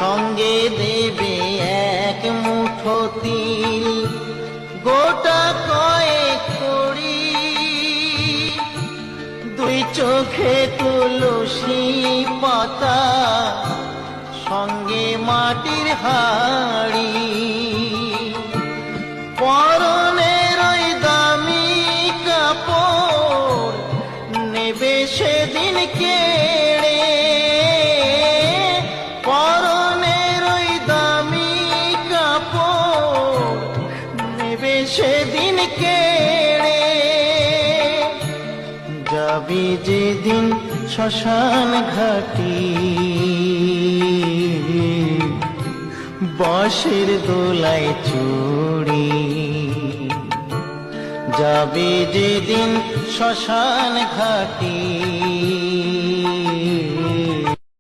সঙ্গে দেবে এক মুঠো তিল, গোটা কয়েক কড়ি, দুই চোখে তুলসী পাতা, সঙ্গে মাটির হাড়ি। পরনের ওই দামি কাপড় নেবে সেদিন কেড়ে, পরনের ওই দামি কাপড় নেবে সেদিন কেড়ে। যাবি যেদিন শ্মশান ঘাটি, বাঁশের দোলায় চড়ি, যাবি যেদিন শ্মশান ঘাটি।